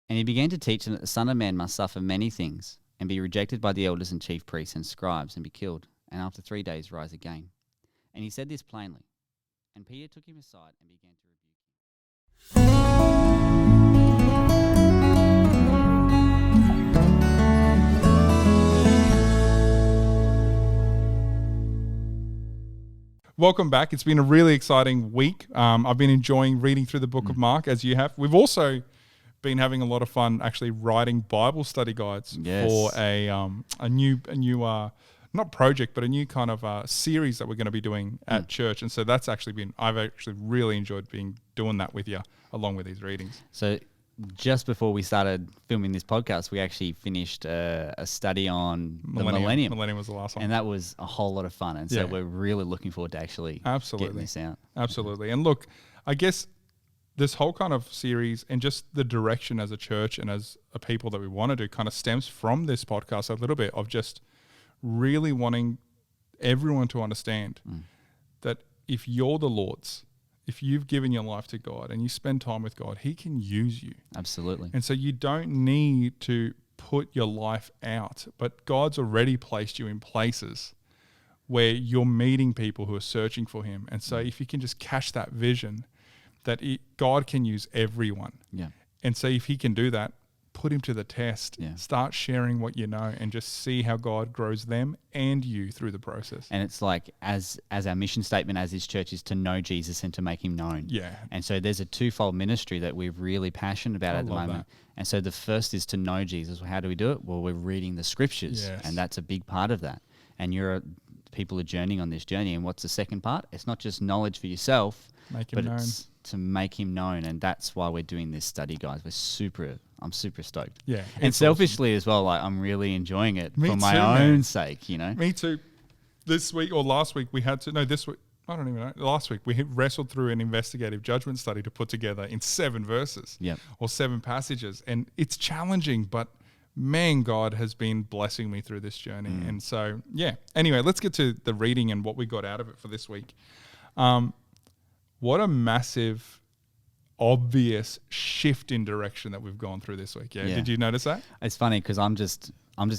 And he began to teach them that the Son of Man must suffer many things and be rejected by the elders and chief priests and scribes and be killed, and after 3 days rise again. And he said this plainly. And Peter took him aside and began to rebuke him. Welcome back. It's been a really exciting week. I've been enjoying reading through the book of Mark, as you have. We've also been having a lot of fun actually writing Bible study guides for a new not project, but a new kind of series that we're going to be doing at church. And so that's actually been, I've actually really enjoyed doing that with you along with these readings. So just before we started filming this podcast, we actually finished a study on the millennium. Millennium was the last one. And that was a whole lot of fun. And so we're really looking forward to actually getting this out. Absolutely. And look, I guess this whole kind of series and just the direction as a church and as a people that we want to do kind of stems from this podcast a little bit of just really wanting everyone to understand that if you're the Lord's, if you've given your life to God and you spend time with God, He can use you. Absolutely. And so you don't need to put your life out, but God's already placed you in places where you're meeting people who are searching for Him. And so if you can just catch that vision that God can use everyone. Yeah. And so if He can do that, put Him to the test. Yeah. Start sharing what you know and just see how God grows them and you through the process. And it's like as our mission statement as His church is to know Jesus and to make Him known. Yeah. And so there's a twofold ministry that we're really passionate about at the moment. That. And so the first is to know Jesus. Well, how do we do it? Well, we're reading the scriptures. Yes. And that's a big part of that. And people are journeying on this journey. And what's the second part? It's not just knowledge for yourself, but it's to make Him known. And that's why we're doing this study, guys. I'm super stoked. Yeah. And selfishly awesome as well, like I'm really enjoying it for my own sake, you know? Me too. This week or last week this week, I don't even know. Last week we wrestled through an investigative judgment study to put together in 7 verses or 7 passages. And it's challenging, but man, God has been blessing me through this journey. And so, anyway, let's get to the reading and what we got out of it for this week. What a massive, obvious shift in direction that we've gone through this week. Yeah. Did you notice that? It's funny because I'm just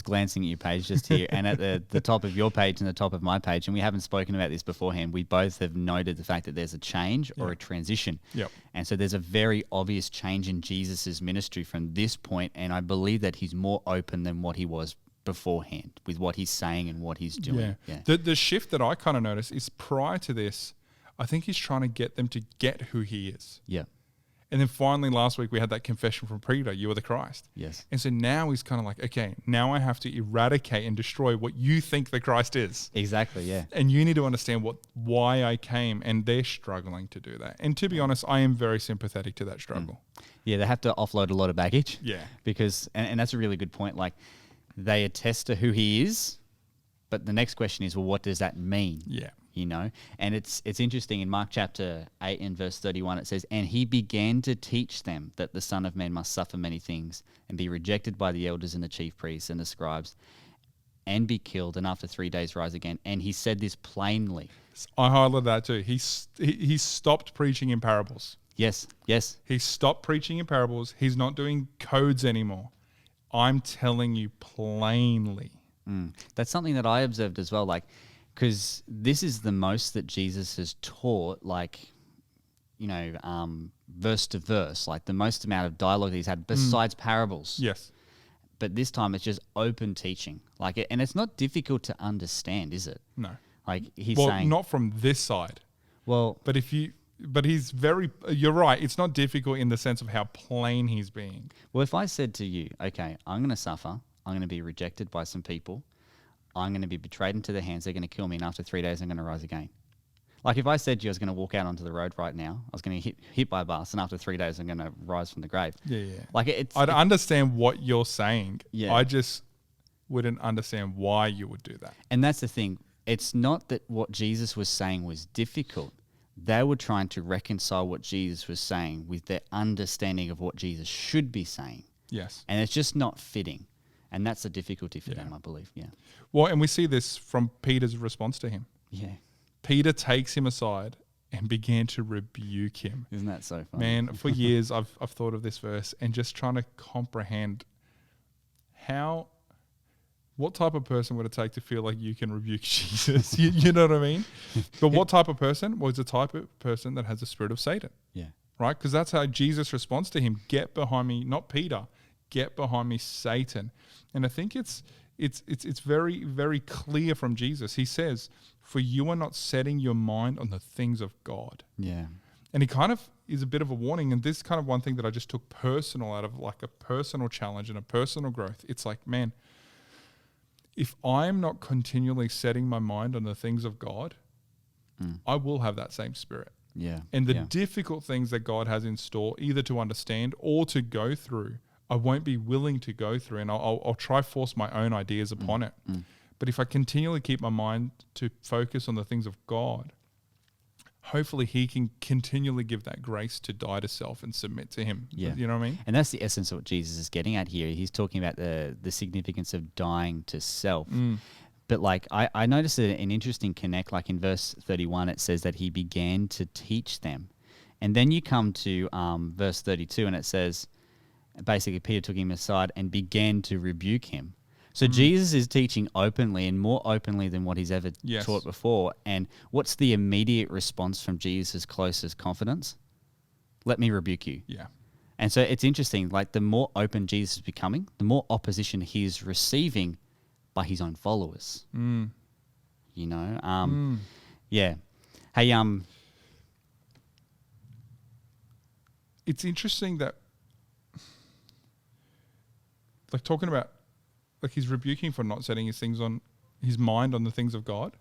glancing at your page just here and at the top of your page and the top of my page, and we haven't spoken about this beforehand. We both have noted the fact that there's a change or a transition. Yep. And so there's a very obvious change in Jesus's ministry from this point, and I believe that He's more open than what He was beforehand with what He's saying and what He's doing. Yeah. The shift that I kind of noticed is prior to this, I think He's trying to get them to get who He is. Yeah. And then finally last week we had that confession from Peter, you are the Christ. Yes. And so now He's kind of like, okay, now I have to eradicate and destroy what you think the Christ is. Exactly, yeah. And you need to understand why I came, and they're struggling to do that. And to be honest, I am very sympathetic to that struggle. Yeah, they have to offload a lot of baggage. Yeah. Because, and that's a really good point, like they attest to who He is, but the next question is, well, what does that mean? Yeah. You know, and it's interesting in Mark chapter 8 and verse 31, it says, and He began to teach them that the Son of Man must suffer many things and be rejected by the elders and the chief priests and the scribes and be killed and after 3 days rise again. And He said this plainly. I highlighted that too. He stopped preaching in parables. Yes. He stopped preaching in parables. He's not doing codes anymore. I'm telling you plainly. That's something that I observed as well, like, because this is the most that Jesus has taught, like, you know, verse to verse, like the most amount of dialogue that He's had besides parables. Yes. But this time it's just open teaching. Like, and it's not difficult to understand, is it? No. Like He's saying... Well, not from this side. Well... But He's very... You're right. It's not difficult in the sense of how plain He's being. Well, if I said to you, okay, I'm going to suffer, I'm going to be rejected by some people, I'm going to be betrayed into their hands, they're going to kill me, and after 3 days I'm going to rise again. Like if I said to you I was going to walk out onto the road right now, I was going to get hit by a bus, and after 3 days I'm going to rise from the grave. Yeah. Like I'd understand what you're saying. Yeah. I just wouldn't understand why you would do that. And that's the thing. It's not that what Jesus was saying was difficult. They were trying to reconcile what Jesus was saying with their understanding of what Jesus should be saying. Yes. And it's just not fitting. And that's the difficulty for them, I believe. Yeah. Well, and we see this from Peter's response to Him. Yeah. Peter takes Him aside and began to rebuke him. Isn't that so funny? Man, for years I've thought of this verse and just trying to comprehend what type of person would it take to feel like you can rebuke Jesus? You know what I mean? But what type of person? Well, it's the type of person that has the spirit of Satan. Yeah. Right? Because that's how Jesus responds to him. Get behind me, not Peter. Get behind me, Satan. And I think it's very, very clear from Jesus. He says, for you are not setting your mind on the things of God. Yeah. And he kind of is a bit of a warning. And this is kind of one thing that I just took personal out of like a personal challenge and a personal growth. It's like, man, if I'm not continually setting my mind on the things of God, I will have that same spirit. Yeah. And the difficult things that God has in store, either to understand or to go through, I won't be willing to go through, and I'll try force my own ideas upon it. But if I continually keep my mind to focus on the things of God, hopefully he can continually give that grace to die to self and submit to him. Yeah. You know what I mean? And that's the essence of what Jesus is getting at here. He's talking about the significance of dying to self. But like I noticed an interesting connect, like in verse 31, it says that he began to teach them. And then you come to verse 32 and it says, basically Peter took him aside and began to rebuke him. So Jesus is teaching openly and more openly than what he's ever taught before. And what's the immediate response from Jesus' closest confidants? Let me rebuke you. Yeah. And so it's interesting, like the more open Jesus is becoming, the more opposition he's receiving by his own followers. You know? Yeah. Hey, it's interesting that, like, talking about, like, he's rebuking for not setting his mind on the things of God.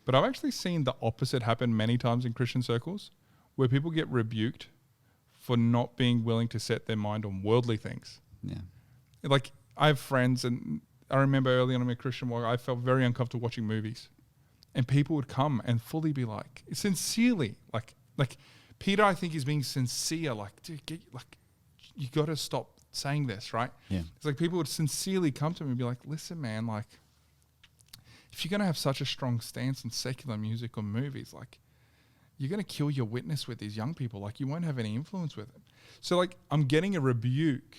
But I've actually seen the opposite happen many times in Christian circles, where people get rebuked for not being willing to set their mind on worldly things. Yeah. Like, I have friends, and I remember early on in my Christian walk, I felt very uncomfortable watching movies. And people would come and fully be like, sincerely, like Peter, I think, is being sincere. Like, dude, you got to stop saying this, right? Yeah. It's like people would sincerely come to me and be like, listen, man, like, if you're going to have such a strong stance on secular music or movies, like, you're going to kill your witness with these young people. Like, you won't have any influence with them. So, like, I'm getting a rebuke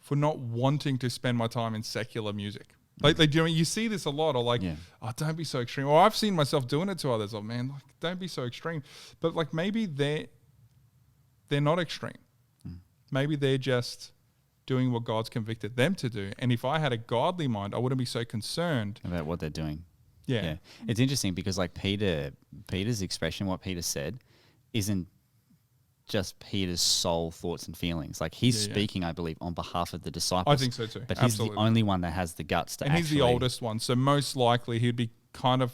for not wanting to spend my time in secular music. Like, do you know what I mean? You see this a lot, or like, oh, don't be so extreme. Or I've seen myself doing it to others. Oh, man, like, don't be so extreme. But, like, maybe they're not extreme. Maybe they're just doing what God's convicted them to do. And if I had a godly mind, I wouldn't be so concerned about what they're doing. Yeah. It's interesting because like Peter's expression, what Peter said, isn't just Peter's soul thoughts and feelings. Like he's speaking, I believe, on behalf of the disciples. I think so too. But he's the only one that has the guts to he's the oldest one. So most likely he'd be kind of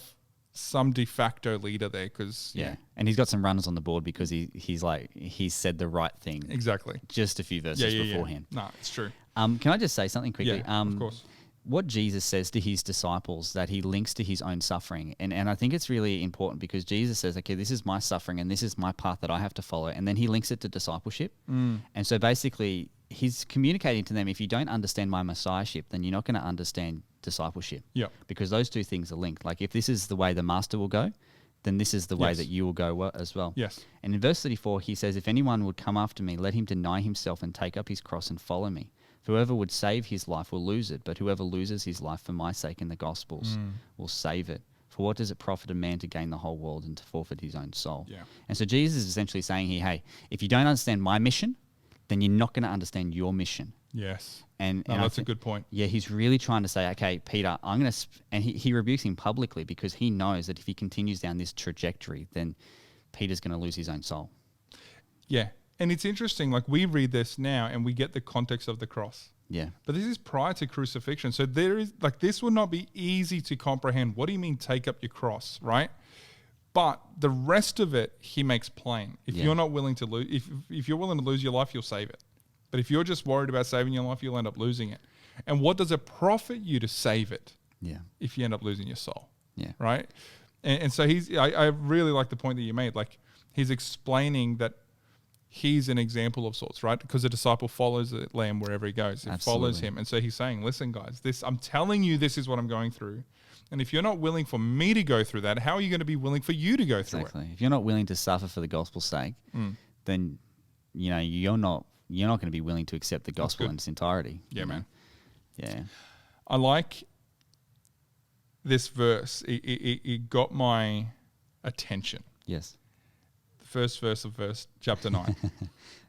some de facto leader there because and he's got some runners on the board because he's said the right thing exactly just a few verses beforehand. No, it's true. Can I just say something quickly? Of course. What Jesus says to his disciples that he links to his own suffering, and I think it's really important because Jesus says, okay, this is my suffering and this is my path that I have to follow, and then he links it to discipleship. And so basically he's communicating to them, if you don't understand my messiahship, then you're not going to understand discipleship. Yeah. Because those two things are linked. Like if this is the way the master will go, then this is the way that you will go as well. Yes. And in verse 34, he says, if anyone would come after me, let him deny himself and take up his cross and follow me. Whoever would save his life will lose it, but whoever loses his life for my sake and the gospel's will save it. For what does it profit a man to gain the whole world and to forfeit his own soul? Yeah. And so Jesus is essentially saying here, hey, if you don't understand my mission, then you're not going to understand your mission. Yes. And that's a good point. Yeah, he's really trying to say, okay, Peter, I'm going to... And he rebukes him publicly because he knows that if he continues down this trajectory, then Peter's going to lose his own soul. Yeah. And it's interesting, like we read this now and we get the context of the cross. Yeah. But this is prior to crucifixion. So there is, like, this would not be easy to comprehend. What do you mean take up your cross, right? But the rest of it, he makes plain. If you're not willing to lose, if you're willing to lose your life, you'll save it. But if you're just worried about saving your life, you'll end up losing it. And what does it profit you to save it? Yeah. If you end up losing your soul. Yeah. Right? And so I really like the point that you made. Like, he's explaining that he's an example of sorts, right? Because the disciple follows the Lamb wherever he goes. It follows him. And so he's saying, listen, guys, I'm telling you this is what I'm going through. And if you're not willing for me to go through that, how are you going to be willing for you to go through it? If you're not willing to suffer for the gospel's sake, then you're not going to be willing to accept the gospel in its entirety. Yeah, man. Yeah. I like this verse. It got my attention. Yes. The first verse of chapter 9.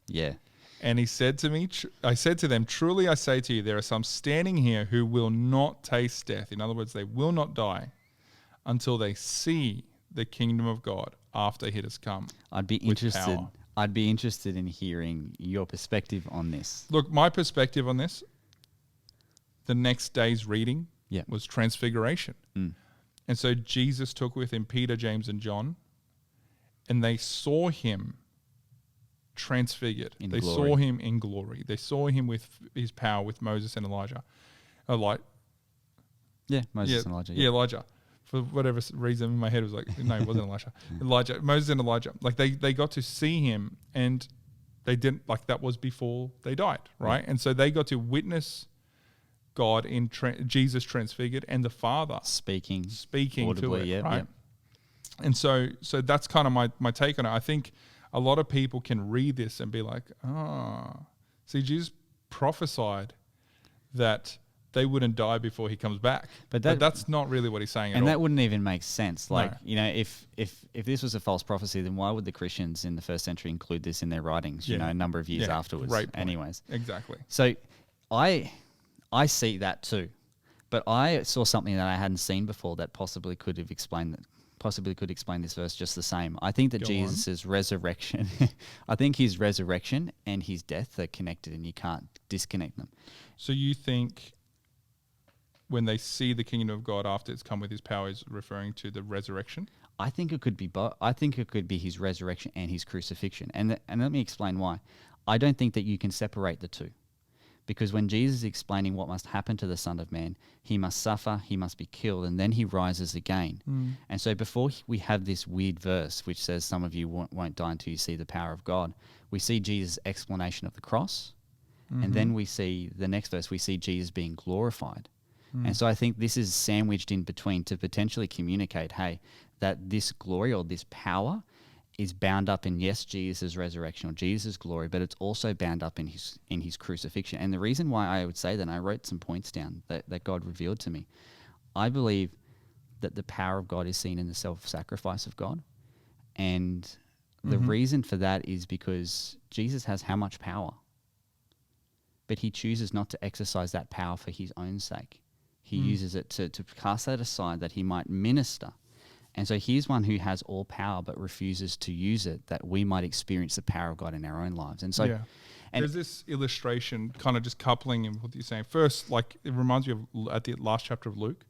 Yeah. And he said to me, I said to them, truly I say to you, there are some standing here who will not taste death. In other words, they will not die until they see the kingdom of God after it has come. I'd be interested in hearing your perspective on this. Look, my perspective on this, the next day's reading was transfiguration. And so Jesus took with him Peter, James, and John, and they saw him transfigured. They saw him in glory. They saw him with his power with Moses and Elijah. Moses and Elijah. Yeah, Elijah. For whatever reason, in my head it was like, no, it wasn't Elijah. Moses and Elijah. Like they got to see him, and they didn't, like, that was before they died, right? And so they got to witness God in Jesus transfigured, and the Father speaking audibly, to it, right? And so that's kind of my take on it. I think a lot of people can read this and be like, see, Jesus prophesied that they wouldn't die before he comes back. But that's not really what he's saying at all. And that wouldn't even make sense. Like, if this was a false prophecy, then why would the Christians in the first century include this in their writings, a number of years afterwards? Right. Anyways. Exactly. So I see that too. But I saw something that I hadn't seen before that possibly could explain this verse just the same. I think that Jesus' resurrection, I think his resurrection and his death are connected, and you can't disconnect them. So you think when they see the kingdom of God after it's come with his power is referring to the resurrection? I think it could be both. I think it could be his resurrection and his crucifixion. And let me explain why. I don't think that you can separate the two. Because when Jesus is explaining what must happen to the Son of Man, he must suffer, he must be killed, and then he rises again. And so before we have this weird verse which says some of you won't die until you see the power of God, we see Jesus' explanation of the cross, and then we see the next verse, we see Jesus being glorified. And so I think this is sandwiched in between to potentially communicate, hey, that this glory or this power is bound up in, yes, Jesus' resurrection or Jesus' glory, but it's also bound up in his crucifixion. And the reason why I would say that, and I wrote some points down that God revealed to me, I believe that the power of God is seen in the self-sacrifice of God. And the reason for that is because Jesus has how much power? But he chooses not to exercise that power for his own sake. He uses it to cast that aside that he might minister. And so he's one who has all power but refuses to use it that we might experience the power of God in our own lives. And so there's this illustration kind of just coupling in what you're saying. First, like, it reminds me of at the last chapter of Luke,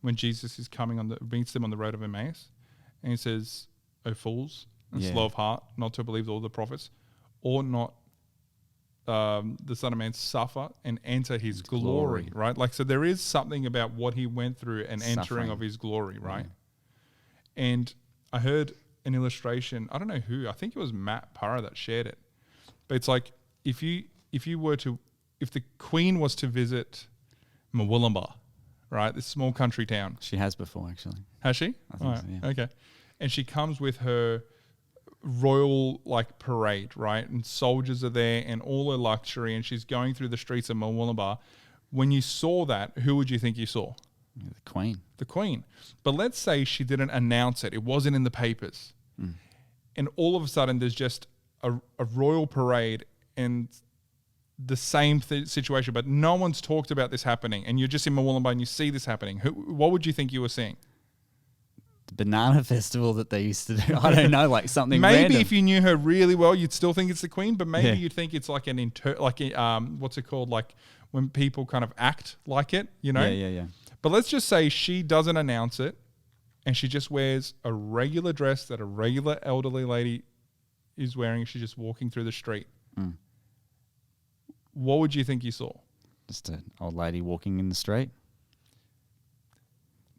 when Jesus is coming meets them on the road of Emmaus, and he says, "O fools and slow of heart, not to believe all the prophets, or not the Son of Man suffer and enter his glory," right? Like, so there is something about what he went through and entering of his glory, right? And I heard an illustration, I don't know who, I think it was Matt Parra that shared it. But it's like, if the Queen was to visit Murwillumbah, right, this small country town. She has before, actually. Has she? I think so, yeah. Okay. And she comes with her royal, like, parade, right? And soldiers are there and all her luxury, and she's going through the streets of Murwillumbah. When you saw that, who would you think you saw? The Queen. The Queen. But let's say she didn't announce it. It wasn't in the papers. And all of a sudden there's just a royal parade and the same situation, but no one's talked about this happening. And you're just in Murwillumbah and you see this happening. What would you think you were seeing? The banana festival that they used to do. I don't know, like something maybe random. If you knew her really well, you'd still think it's the Queen, but maybe you'd think it's like what's it called? Like when people kind of act like it, you know? Yeah. But let's just say she doesn't announce it and she just wears a regular dress that a regular elderly lady is wearing. She's just walking through the street. What would you think you saw? Just an old lady walking in the street.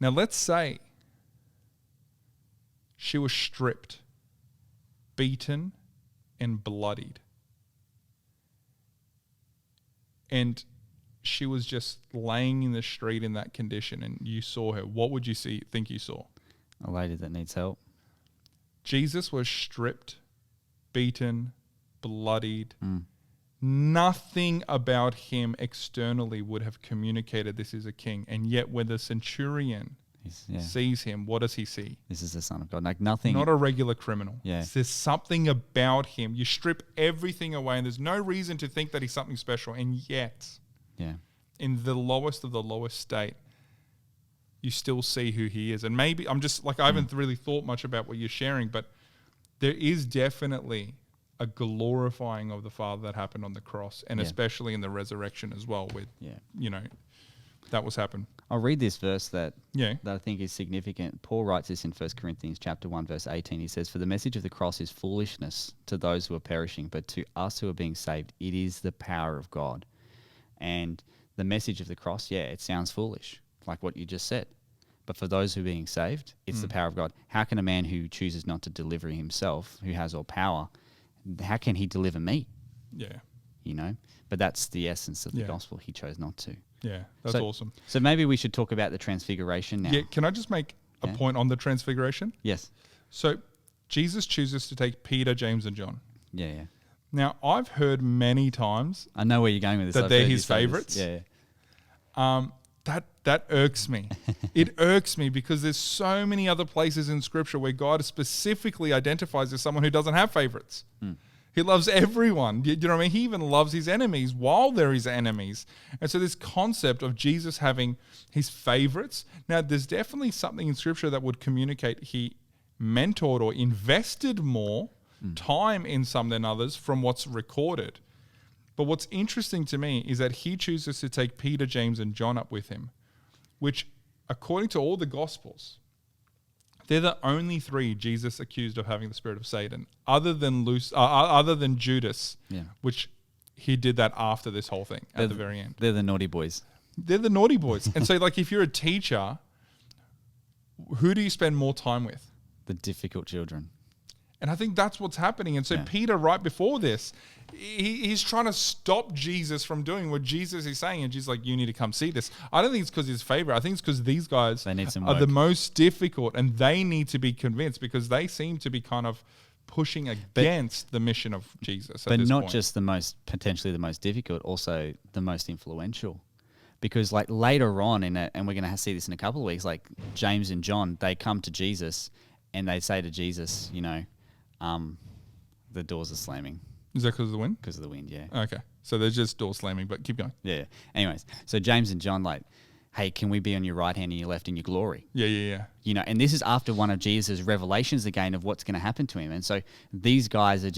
Now, let's say she was stripped, beaten, and bloodied. And she was just laying in the street in that condition and you saw her, what would you think you saw? A lady that needs help. Jesus was stripped, beaten, bloodied. Nothing about him externally would have communicated this is a king. And yet when the centurion sees him, what does he see? This is the Son of God. Like nothing. Not a regular criminal. Yeah. There's something about him. You strip everything away and there's no reason to think that he's something special. And yet, in the lowest of the lowest state, you still see who he is. And maybe I'm just like, I haven't really thought much about what you're sharing, but there is definitely a glorifying of the Father that happened on the cross, and especially in the resurrection as well, with, you know, that was happened. I'll read this verse that I think is significant. Paul writes this in 1 Corinthians chapter 1, verse 18. He says, "For the message of the cross is foolishness to those who are perishing, but to us who are being saved, it is the power of God." And the message of the cross, it sounds foolish, like what you just said. But for those who are being saved, it's the power of God. How can a man who chooses not to deliver himself, who has all power, how can he deliver me? Yeah. You know? But that's the essence of the gospel. He chose not to. Yeah, that's awesome. So maybe we should talk about the transfiguration now. Yeah, can I just make a point on the transfiguration? Yes. So Jesus chooses to take Peter, James, and John. Yeah. Now, I've heard many times... I know where you're going with this. That they're his favourites. Yeah. That irks me. It irks me because there's so many other places in Scripture where God specifically identifies as someone who doesn't have favourites. He loves everyone. You know what I mean? He even loves his enemies while they're his enemies. And so this concept of Jesus having his favourites. Now, there's definitely something in Scripture that would communicate he mentored or invested more time in some than others from what's recorded. But what's interesting to me is that he chooses to take Peter, James, and John up with him, which, according to all the Gospels, they're the only three Jesus accused of having the spirit of Satan, other than Judas, which he did that after this whole thing at the very end. They're the naughty boys. They're the naughty boys. And so, like, if you're a teacher, who do you spend more time with? The difficult children. And I think that's what's happening. And so Peter, right before this, he's trying to stop Jesus from doing what Jesus is saying. And Jesus is like, you need to come see this. I don't think it's because he's favorite. I think it's because these guys are the most difficult and they need to be convinced because they seem to be kind of pushing against the mission of Jesus. But not just potentially the most difficult, also the most influential. Because like later on, and we're going to see this in a couple of weeks, like James and John, they come to Jesus and they say to Jesus, you know, the doors are slamming. Is that because of the wind? Because of the wind, yeah. Okay. So there's just door slamming, but keep going. Yeah. Anyways, so James and John like, hey, can we be on your right hand and your left in your glory? Yeah. You know, and this is after one of Jesus' revelations again of what's going to happen to him. And so these guys are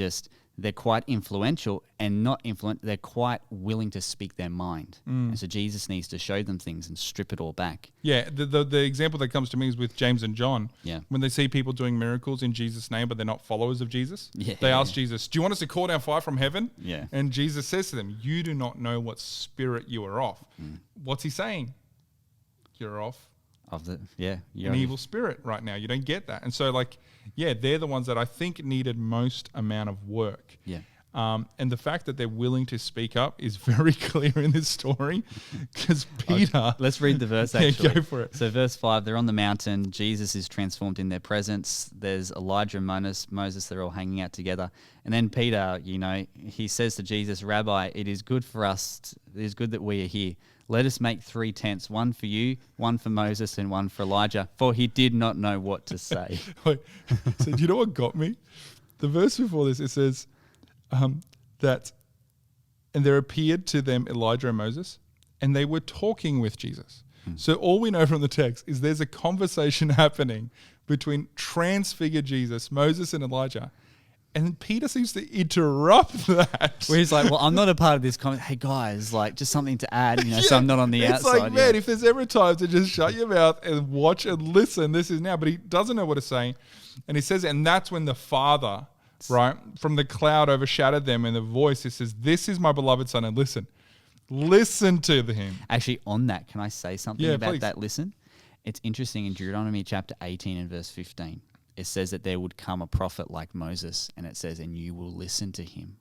they're quite influential and not influent. They're quite willing to speak their mind. And so Jesus needs to show them things and strip it all back. Yeah, the example that comes to me is with James and John. Yeah. When they see people doing miracles in Jesus' name, but they're not followers of Jesus, they ask Jesus, do you want us to call down fire from heaven? Yeah. And Jesus says to them, you do not know what spirit you are of. What's he saying? You're off. You're an evil spirit right now. You don't get that. And so they're the ones that I think needed most amount of work. Yeah. And the fact that they're willing to speak up is very clear in this story because Peter... Let's read the verse actually. Yeah, go for it. So verse 5, they're on the mountain. Jesus is transformed in their presence. There's Elijah and Moses, they're all hanging out together. And then Peter, you know, he says to Jesus, Rabbi, it is good that we are here. Let us make 3 tents, one for you, one for Moses, and one for Elijah, for he did not know what to say. So do you know what got me? The verse before this, it says that, and there appeared to them Elijah and Moses, and they were talking with Jesus. So all we know from the text is there's a conversation happening between transfigured Jesus, Moses, and Elijah. And Peter seems to interrupt that. Where he's like, well, I'm not a part of this comment. Hey, guys, like, just something to add, you know, so I'm not on the outside. It's like, man, if there's ever time to just shut your mouth and watch and listen, this is now. But he doesn't know what to say. And he says it, and that's when the Father, right, from the cloud overshadowed them, and the voice, it says, this is my beloved Son, and listen to him. Actually, on that, can I say something about please. that listen? It's interesting in Deuteronomy chapter 18 and verse 15. It says that there would come a prophet like Moses, and it says, and you will listen to him.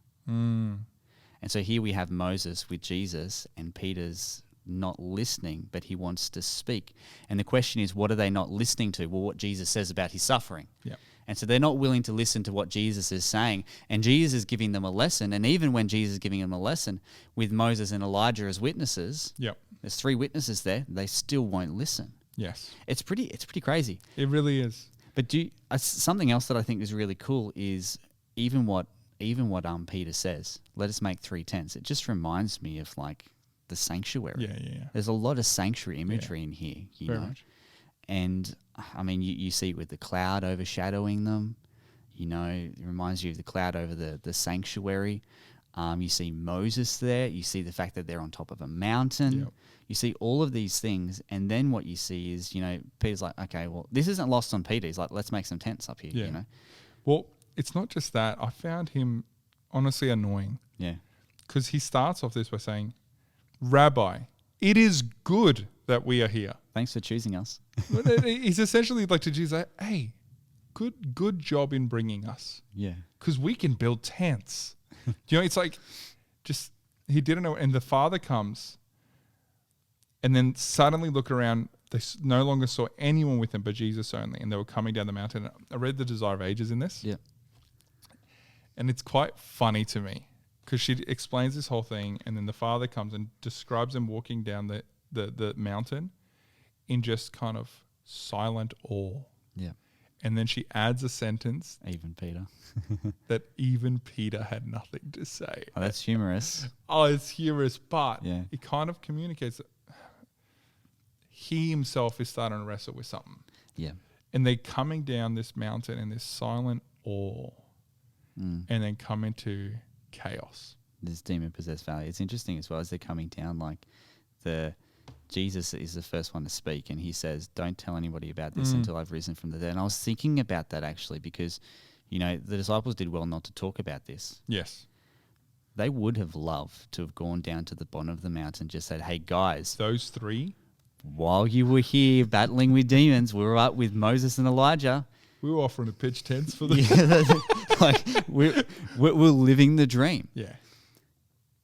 And so here we have Moses with Jesus, and Peter's not listening, but he wants to speak. And the question is, what are they not listening to? Well, what Jesus says about his suffering. Yeah. And so they're not willing to listen to what Jesus is saying. And Jesus is giving them a lesson. And even when Jesus is giving them a lesson with Moses and Elijah as witnesses, there's 3 witnesses there, they still won't listen. Yes. It's pretty crazy. It really is. But something else that I think is really cool is even what Peter says, let us make 3 tents. It just reminds me of like the sanctuary. Yeah. There's a lot of sanctuary imagery in here, you know. Much. And I mean, you see it with the cloud overshadowing them. You know, it reminds you of the cloud over the sanctuary. You see Moses there. You see the fact that they're on top of a mountain. Yep. You see all of these things. And then what you see is, you know, Peter's like, okay, well, this isn't lost on Peter. He's like, let's make some tents up here, you know. Well, it's not just that. I found him honestly annoying. Yeah. Because he starts off this by saying, Rabbi, it is good that we are here. Thanks for choosing us. He's essentially like to Jesus, hey, good job in bringing us. Yeah. Because we can build tents. You know, it's like just, he didn't know. And the father comes and then suddenly look around. They no longer saw anyone with them but Jesus only. And they were coming down the mountain. I read The Desire of Ages in this. Yeah. And it's quite funny to me because she explains this whole thing. And then the father comes and describes them walking down the mountain in just kind of silent awe. Yeah. And then she adds a sentence. Even Peter. that even Peter had nothing to say. Oh, that's humorous. Oh, it's humorous, but yeah. it kind of communicates that he himself is starting to wrestle with something. Yeah. And they're coming down this mountain in this silent awe and then come into chaos. This demon-possessed valley. It's interesting as well as they're coming down, like Jesus is the first one to speak, and he says, don't tell anybody about this until I've risen from the dead. And I was thinking about that actually because, you know, the disciples did well not to talk about this. Yes. They would have loved to have gone down to the bottom of the mountain and just said, hey, guys. Those 3? While you were here battling with demons, we were up with Moses and Elijah. We were offering to pitch tents for them. Like, we're living the dream. Yeah.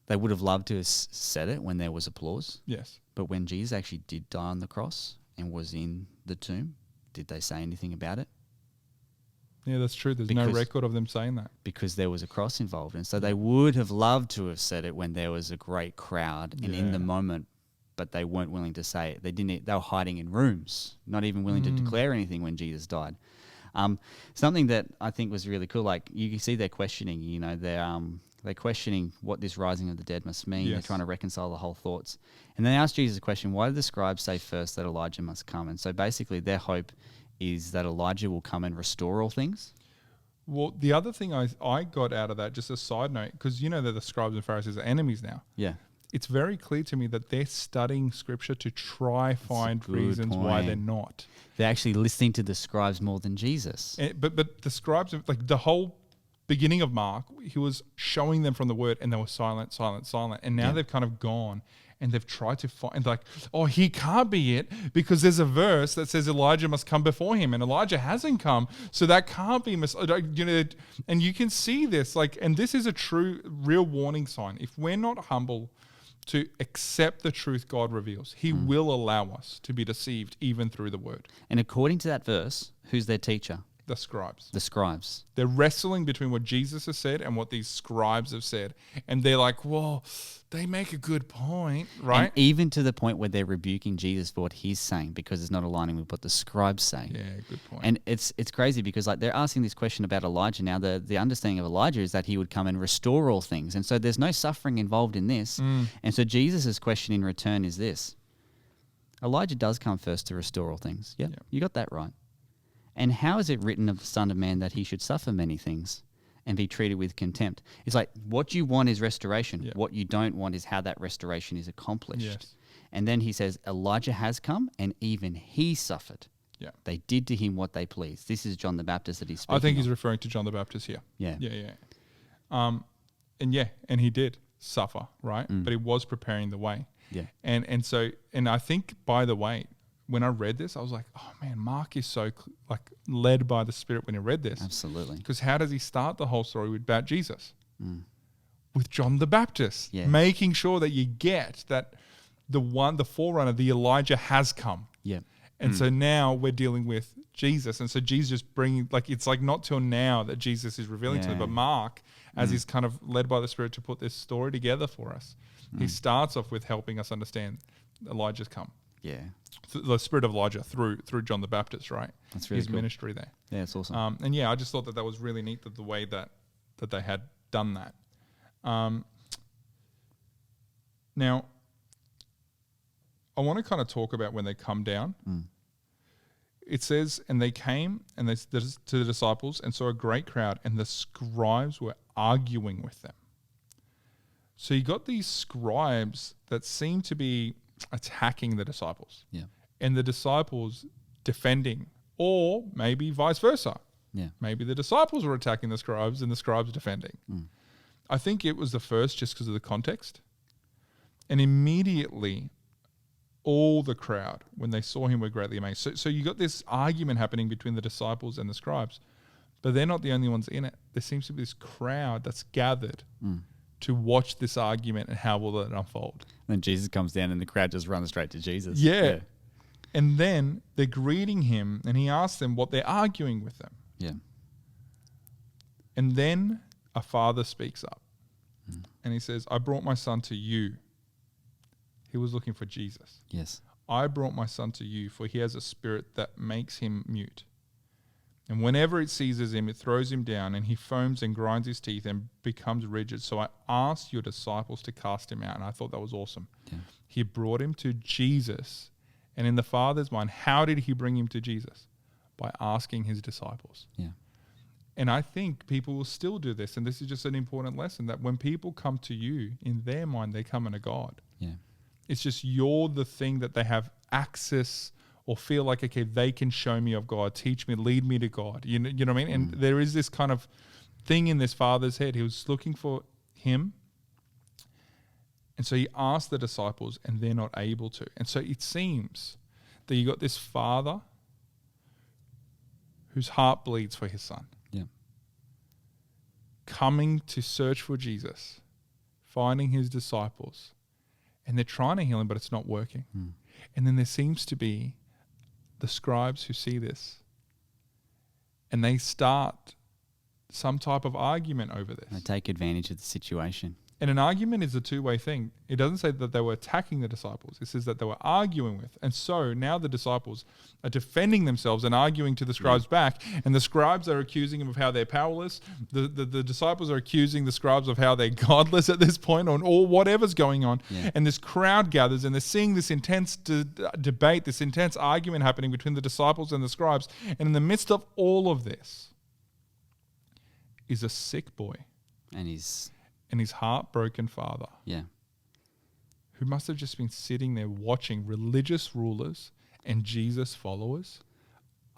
They would have loved to have said it when there was applause. Yes. But when Jesus actually did die on the cross and was in the tomb, did they say anything about it? Yeah, that's true. There's no record of them saying that. Because there was a cross involved. And so they would have loved to have said it when there was a great crowd and in the moment, but they weren't willing to say it. They were hiding in rooms, not even willing to declare anything when Jesus died. Something that I think was really cool, like you can see they're questioning, you know, they're questioning what this rising of the dead must mean. Yes. They're trying to reconcile the whole thoughts. And they ask Jesus a question, why did the scribes say first that Elijah must come? And so basically their hope is that Elijah will come and restore all things. Well, the other thing I got out of that, just a side note, because you know that the scribes and Pharisees are enemies now. Yeah. It's very clear to me that they're studying scripture to try find reasons why they're not. They're actually listening to the scribes more than Jesus. But the scribes, like the whole beginning of Mark, he was showing them from the word and they were silent. And now they've kind of gone and they've tried to find, like, oh, he can't be it because there's a verse that says Elijah must come before him and Elijah hasn't come. So that can't be, you know, and you can see this, like, and this is a real warning sign. If we're not humble to accept the truth God reveals, he will allow us to be deceived even through the word. And according to that verse, who's their teacher? The scribes. The scribes. They're wrestling between what Jesus has said and what these scribes have said. And they're like, well, they make a good point, right? And even to the point where they're rebuking Jesus for what he's saying because it's not aligning with what the scribes say. Yeah, good point. And it's crazy because like they're asking this question about Elijah. Now the understanding of Elijah is that he would come and restore all things. And so there's no suffering involved in this. And so Jesus' question in return is this. Elijah does come first to restore all things. Yeah, you got that right. And how is it written of the Son of Man that he should suffer many things and be treated with contempt? It's like what you want is restoration. Yep. What you don't want is how that restoration is accomplished. Yes. And then he says, Elijah has come and even he suffered. Yeah. They did to him what they pleased. This is John the Baptist that he's speaking I think he's of. referring to John the Baptist here. Yeah. And he did suffer, right? But he was preparing the way. Yeah. And I think, by the way, when I read this, I was like, oh man, Mark is so led by the Spirit when he read this. Absolutely. Because how does he start the whole story about Jesus? with John the Baptist, making sure that you get that the forerunner, the Elijah has come. Yeah. And so now we're dealing with Jesus. And so Jesus just bringing, like, it's like not till now that Jesus is revealing to them, but Mark, as he's kind of led by the Spirit to put this story together for us, he starts off with helping us understand Elijah's come. Yeah. The spirit of Elijah through John the Baptist, right? That's really his cool. ministry there. Yeah, it's awesome. And I just thought that was really neat, that the way that they had done that. Now, I want to kind of talk about when they come down. It says, and they came and to the disciples and saw a great crowd, and the scribes were arguing with them. So you got these scribes that seem to be attacking the disciples. Yeah. And the disciples defending, or maybe vice versa. Yeah. Maybe the disciples were attacking the scribes and the scribes defending. I think it was the first just because of the context. And immediately all the crowd, when they saw him, were greatly amazed. So you got this argument happening between the disciples and the scribes, but they're not the only ones in it. There seems to be this crowd that's gathered to watch this argument and how will it unfold. Then Jesus comes down and the crowd just runs straight to Jesus. Yeah. And then they're greeting him and he asks them what they're arguing with them. Yeah. And then a father speaks up and he says, I brought my son to you. He was looking for Jesus. Yes. I brought my son to you, for he has a spirit that makes him mute. And whenever it seizes him, it throws him down, and he foams and grinds his teeth and becomes rigid. So I asked your disciples to cast him out, and I thought that was awesome. Yeah. He brought him to Jesus, and in the Father's mind, how did he bring him to Jesus? By asking his disciples. Yeah. And I think people will still do this, and this is just an important lesson, that when people come to you, in their mind, they come into God. Yeah. It's just you're the thing that they have access or feel like, okay, they can show me of God, teach me, lead me to God. You know what I mean? And there is this kind of thing in this father's head. He was looking for him. And so he asked the disciples and they're not able to. And so it seems that you got this father whose heart bleeds for his son. Yeah. Coming to search for Jesus, finding his disciples, and they're trying to heal him, but it's not working. And then there seems to be the scribes who see this, and they start some type of argument over this. They take advantage of the situation. And an argument is a two-way thing. It doesn't say that they were attacking the disciples. It says that they were arguing with. And so now the disciples are defending themselves and arguing to the scribes back. And the scribes are accusing them of how they're powerless. The disciples are accusing the scribes of how they're godless at this point, or whatever's going on. Yeah. And this crowd gathers and they're seeing this intense debate, this intense argument happening between the disciples and the scribes. And in the midst of all of this is a sick boy. And his heartbroken father. Yeah. Who must have just been sitting there watching religious rulers and Jesus followers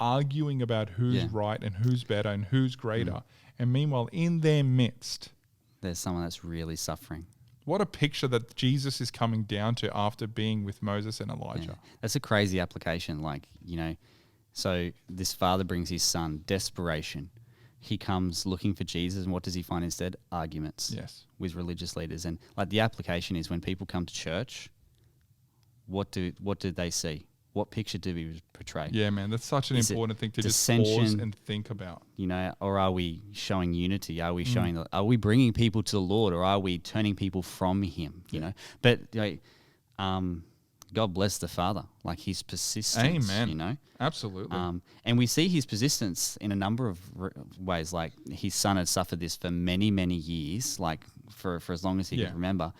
arguing about who's right and who's better and who's greater. And meanwhile, in their midst, there's someone that's really suffering. What a picture that Jesus is coming down to after being with Moses and Elijah. Yeah. That's a crazy application. So this father brings his son, desperation. He comes looking for Jesus, and what does he find instead? Arguments with religious leaders. And like the application is when people come to church, what do they see? What picture do we portray? Yeah, man, that's such an important thing to just pause and think about. Or are we showing unity? Are we showing? Are we bringing people to the Lord, or are we turning people from Him? You know, but God bless the father, like his persistence. Amen. Absolutely. And we see his persistence in a number of ways. Like his son had suffered this for many, many years, like for as long as he could remember.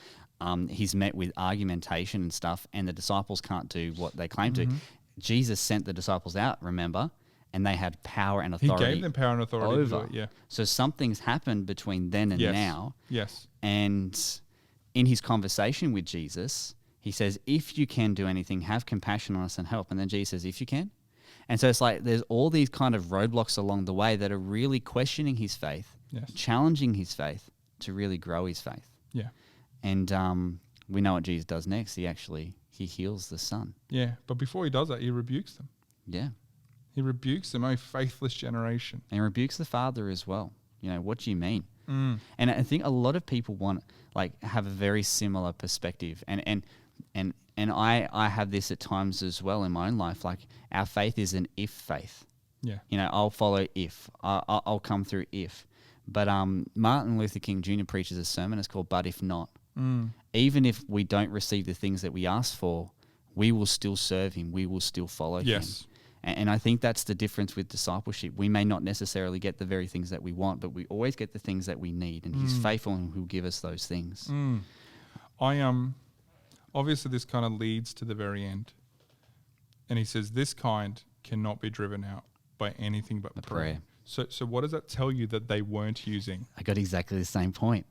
He's met with argumentation and stuff, and the disciples can't do what they claim to. Jesus sent the disciples out, remember, and they had power and authority. He gave them power and authority to do it, yeah. So something's happened between then and now. Yes. And in his conversation with Jesus, he says, if you can do anything, have compassion on us and help. And then Jesus says, if you can. And so it's like there's all these kind of roadblocks along the way that are really questioning his faith, challenging his faith to really grow his faith. Yeah. And we know what Jesus does next. He heals the son. Yeah, but before he does that, he rebukes them. Yeah. He rebukes them, oh faithless generation. And he rebukes the father as well. What do you mean? Mm. And I think a lot of people have a very similar perspective. And I have this at times as well in my own life. Like, our faith is an if faith. Yeah. I'll follow if. I'll come through if. But Martin Luther King Jr. preaches a sermon. It's called "But If Not." Mm. Even if we don't receive the things that we ask for, we will still serve him. We will still follow him. And I think that's the difference with discipleship. We may not necessarily get the very things that we want, but we always get the things that we need. And he's faithful and he'll give us those things. Mm. Obviously this kind of leads to the very end. And he says, this kind cannot be driven out by anything but prayer. So what does that tell you that they weren't using? I got exactly the same point.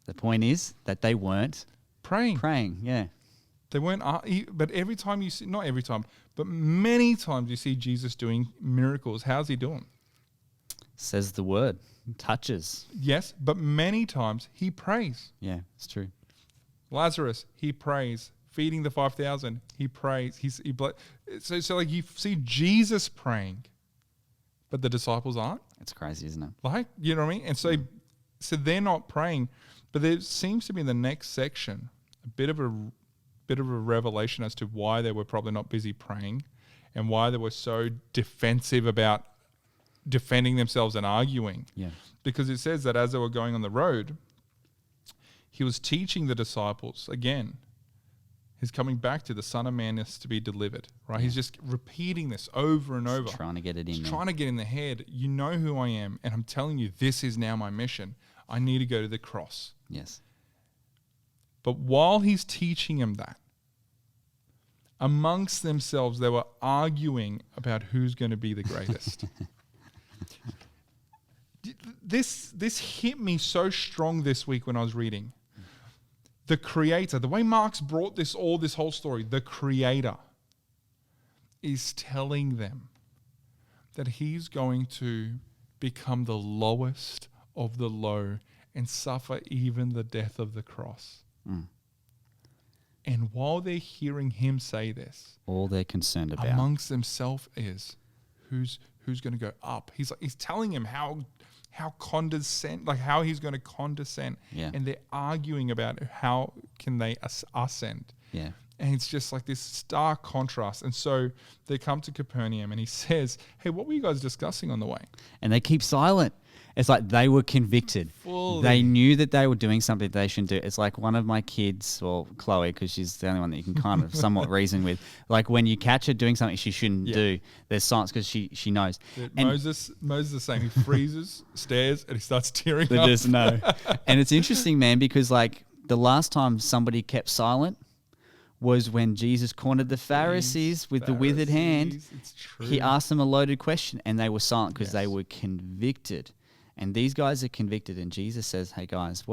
The point is that they weren't praying, yeah. They weren't, but every time you see, not every time, but many times you see Jesus doing miracles. How's he doing? Says the word, touches. Yes, but many times he prays. Yeah, it's true. Lazarus, he prays. Feeding the 5,000, he prays. So like you see Jesus praying, but the disciples aren't. It's crazy, isn't it? Like, you know what I mean? And so they're not praying, but there seems to be in the next section a bit of a revelation as to why they were probably not busy praying and why they were so defensive about defending themselves and arguing. Yeah. Because it says that as they were going on the road, he was teaching the disciples again. He's coming back to the Son of Man is to be delivered, right? Yeah. He's just repeating this over and over. Trying to get it in there. Trying to get in the head. You know who I am, and I'm telling you this is now my mission. I need to go to the cross. Yes. But while he's teaching them that, amongst themselves, they were arguing about who's going to be the greatest. This hit me so strong this week when I was reading. The creator, the way Mark's brought this whole story, the creator is telling them that he's going to become the lowest of the low and suffer even the death of the cross. Mm. And while they're hearing him say this, all they're concerned about amongst themselves is who's going to go up. He's telling him how he's going to condescend. Yeah. And they're arguing about how can they ascend. Yeah. And it's just like this stark contrast. And so they come to Capernaum and he says, hey, what were you guys discussing on the way? And they keep silent. It's like they were convicted. Fully. They knew that they were doing something they shouldn't do. It's like one of my kids, or Chloe, because she's the only one that you can kind of somewhat reason with. Like when you catch her doing something she shouldn't do, there's silence because she knows. Moses is the same. He freezes, stares, and he starts tearing they up. Just know. And it's interesting, man, because like the last time somebody kept silent was when Jesus cornered the Pharisees with the withered hand. It's true. He asked them a loaded question and they were silent because they were convicted. And these guys are convicted, and Jesus says, hey guys,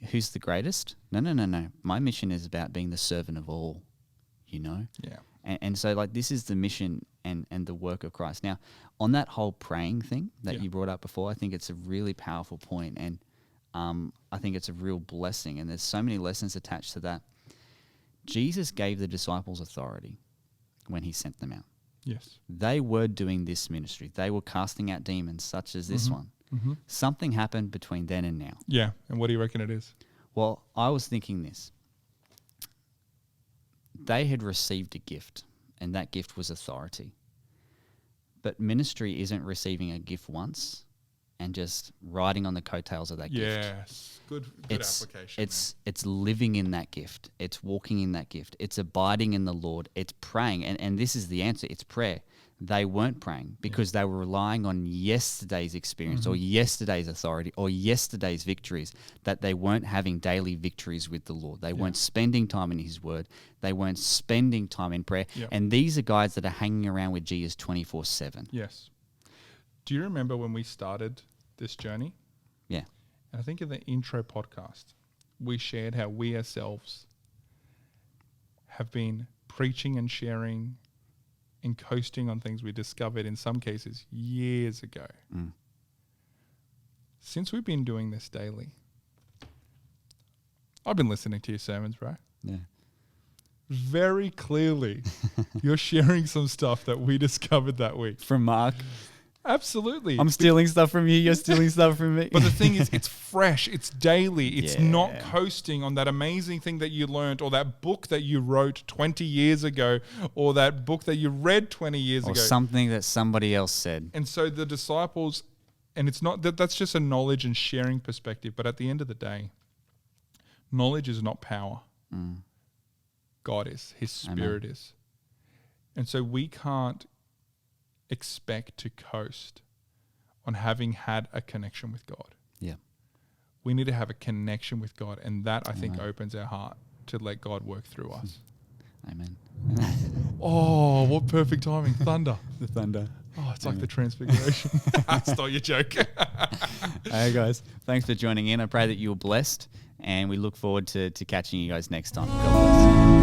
who's the greatest? No. My mission is about being the servant of all, you know? Yeah. And so like this is the mission and the work of Christ. Now, on that whole praying thing that you brought up before, I think it's a really powerful point, and I think it's a real blessing, and there's so many lessons attached to that. Jesus gave the disciples authority when he sent them out. Yes. They were doing this ministry. They were casting out demons such as this one. Mm-hmm. Something happened between then and now. Yeah. And what do you reckon it is? Well, I was thinking this. They had received a gift, and that gift was authority. But ministry isn't receiving a gift once and just riding on the coattails of that gift. Yes. Good application. It's living in that gift. It's walking in that gift. It's abiding in the Lord. It's praying. And this is the answer. It's prayer. They weren't praying because they were relying on yesterday's experience or yesterday's authority or yesterday's victories, that they weren't having daily victories with the Lord. They weren't spending time in his word. They weren't spending time in prayer. Yeah. And these are guys that are hanging around with Jesus 24/7. Yes. Do you remember when we started this journey? Yeah. I think in the intro podcast, we shared how we ourselves have been preaching and sharing and coasting on things we discovered in some cases years ago. Mm. Since we've been doing this daily, I've been listening to your sermons, bro. Yeah. Very clearly, you're sharing some stuff that we discovered that week. From Mark. Absolutely. I'm stealing stuff from you. You're stealing stuff from me. But the thing is, it's fresh. It's daily. It's not coasting on that amazing thing that you learned, or that book that you wrote 20 years ago, or that book that you read 20 years ago. Or something that somebody else said. And so the disciples, and it's not that's just a knowledge and sharing perspective, but at the end of the day, knowledge is not power. God is. His Spirit is. And so we can't expect to coast on having had a connection with God. Yeah. We need to have a connection with God, and that, I think, opens our heart to let God work through us. Amen. Oh, what perfect timing. Thunder. The thunder. Oh, it's like the transfiguration. I stole your joke. Hey, guys. Thanks for joining in. I pray that you were blessed, and we look forward to catching you guys next time. God bless.